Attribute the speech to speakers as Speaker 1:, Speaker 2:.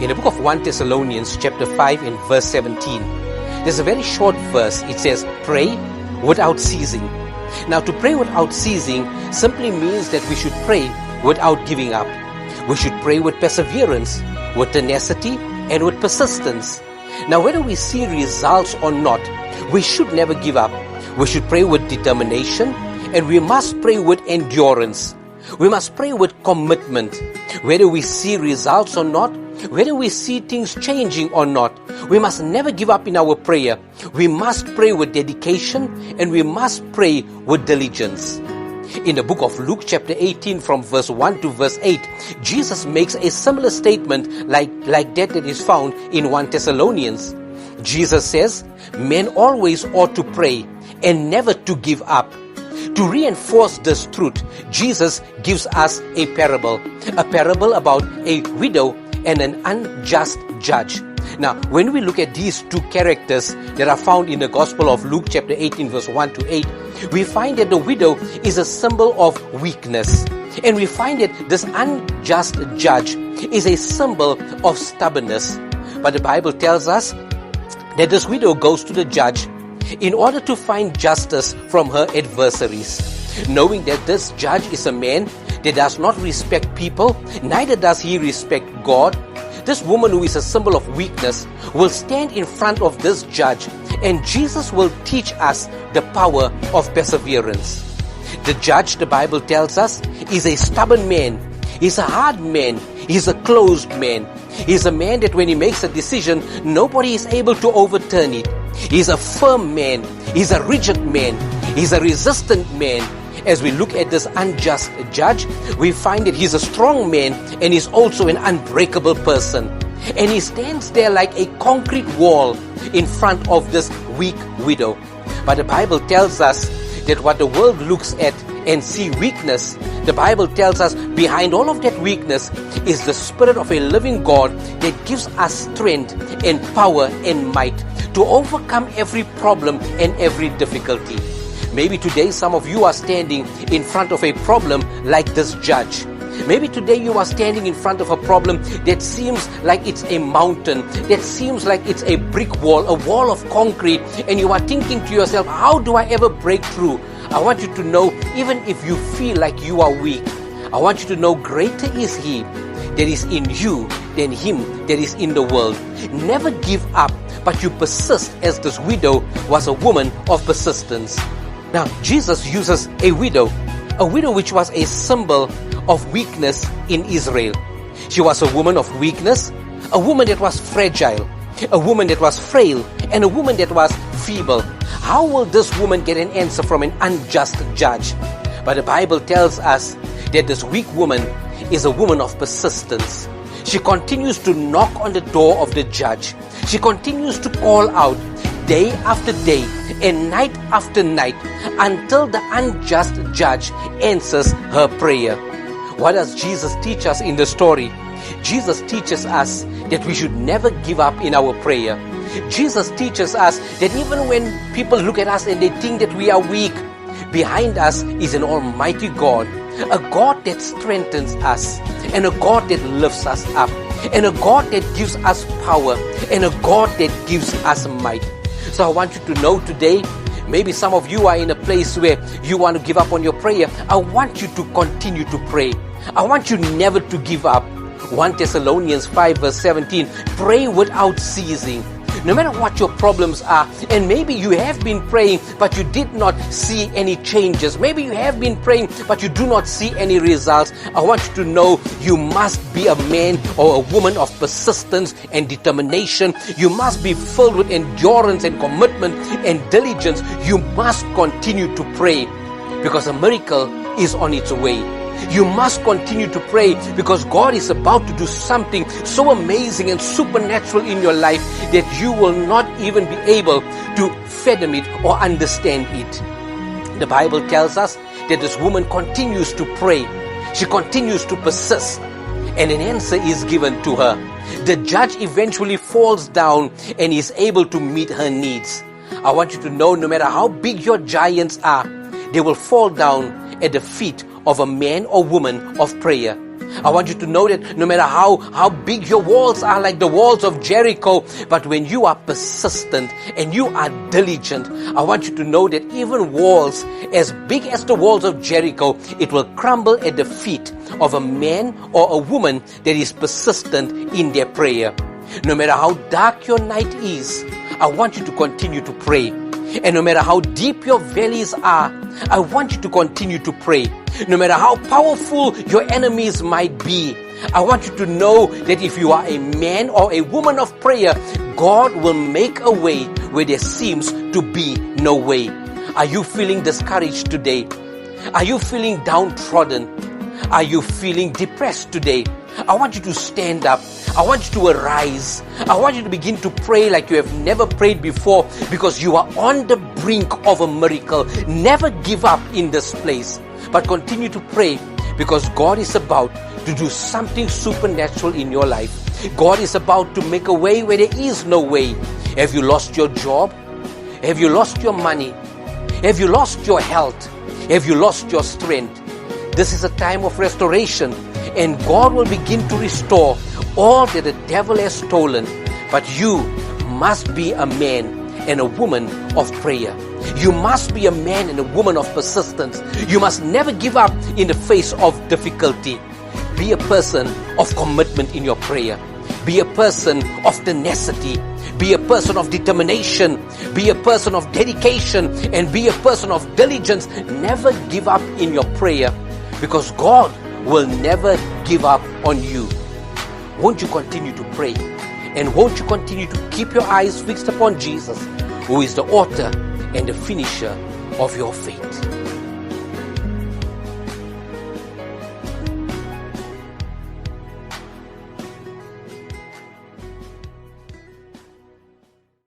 Speaker 1: In the book of 1 Thessalonians chapter 5 and verse 17, there's a very short verse. It says, pray without ceasing. Now, to pray without ceasing simply means that we should pray without giving up. We should pray with perseverance, with tenacity, and with persistence. Now, whether we see results or not, we should never give up. We should pray with determination, and we must pray with endurance. We must pray with commitment. Whether we see results or not, whether we see things changing or not, we must never give up in our prayer. We must pray with dedication, and we must pray with diligence. In the book of Luke chapter 18 from verse 1 to verse 8, Jesus makes a similar statement like that is found in 1 Thessalonians. Jesus says, men always ought to pray and never to give up. To reinforce this truth, Jesus gives us a parable about a widow and an unjust judge. Now, when we look at these two characters that are found in the Gospel of Luke chapter 18 verse 1 to 8, we find that the widow is a symbol of weakness. And we find that this unjust judge is a symbol of stubbornness. But the Bible tells us that this widow goes to the judge in order to find justice from her adversaries, knowing that this judge is a man that does not respect people, neither does he respect God. This woman, who is a symbol of weakness, will stand in front of this judge, and Jesus will teach us the power of perseverance. The judge, the Bible tells us, is a stubborn man. He's a hard man. He's a closed man. He's a man that when he makes a decision, nobody is able to overturn it. He's a firm man. He's a rigid man. He's a resistant man. As we look at this unjust judge, we find that he's a strong man, and he's also an unbreakable person. And he stands there like a concrete wall in front of this weak widow. But the Bible tells us that what the world looks at and see weakness, the Bible tells us behind all of that weakness is the Spirit of a living God that gives us strength and power and might to overcome every problem and every difficulty. Maybe today some of you are standing in front of a problem like this judge. Maybe today you are standing in front of a problem that seems like it's a mountain, that seems like it's a brick wall, a wall of concrete, and you are thinking to yourself, how do I ever break through? I want you to know, even if you feel like you are weak, I want you to know greater is He that is in you than him that is in the world. Never give up, but you persist, as this widow was a woman of persistence. Now, Jesus uses a widow which was a symbol of weakness in Israel. She was a woman of weakness, a woman that was fragile, a woman that was frail, and a woman that was feeble. How will this woman get an answer from an unjust judge? But the Bible tells us that this weak woman is a woman of persistence. She continues to knock on the door of the judge. She continues to call out day after day and night after night until the unjust judge answers her prayer. What does Jesus teach us in the story? Jesus teaches us that we should never give up in our prayer. Jesus teaches us that even when people look at us and they think that we are weak, behind us is an almighty God, a God that strengthens us, and a God that lifts us up, and a God that gives us power, and a God that gives us might. So I want you to know today, maybe some of you are in a place where you want to give up on your prayer. I want you to continue to pray. I want you never to give up. 1 Thessalonians 5 verse 17, pray without ceasing. No matter what your problems are, and maybe you have been praying but you did not see any changes. Maybe you have been praying but you do not see any results. I want you to know you must be a man or a woman of persistence and determination. You must be filled with endurance and commitment and diligence. You must continue to pray because a miracle is on its way. You must continue to pray because God is about to do something so amazing and supernatural in your life that you will not even be able to fathom it or understand it. The Bible tells us that this woman continues to pray. She continues to persist, and an answer is given to her. The judge eventually falls down and is able to meet her needs. I want you to know, no matter how big your giants are, they will fall down at the feet of a man or woman of prayer. I want you to know that no matter how big your walls are, like the walls of Jericho, but when you are persistent and you are diligent, I want you to know that even walls as big as the walls of Jericho, it will crumble at the feet of a man or a woman that is persistent in their prayer. No matter how dark your night is, I want you to continue to pray. And no matter how deep your valleys are, I want you to continue to pray. No matter how powerful your enemies might be, I want you to know that if you are a man or a woman of prayer, God will make a way where there seems to be no way. Are you feeling discouraged today? Are you feeling downtrodden? Are you feeling depressed today? I want you to stand up. I want you to arise. I want you to begin to pray like you have never prayed before, because you are on the brink of a miracle. Never give up in this place, but continue to pray, because God is about to do something supernatural in your life. God is about to make a way where there is no way. Have you lost your job? Have you lost your money? Have you lost your health? Have you lost your strength? This is a time of restoration, and God will begin to restore all that the devil has stolen. But you must be a man and a woman of prayer. You must be a man and a woman of persistence. You must never give up in the face of difficulty. Be a person of commitment in your prayer. Be a person of tenacity. Be a person of determination. Be a person of dedication, and be a person of diligence. Never give up in your prayer, because God will never give up on you. Won't you continue to pray? And won't you continue to keep your eyes fixed upon Jesus, who is the author and the finisher of your faith?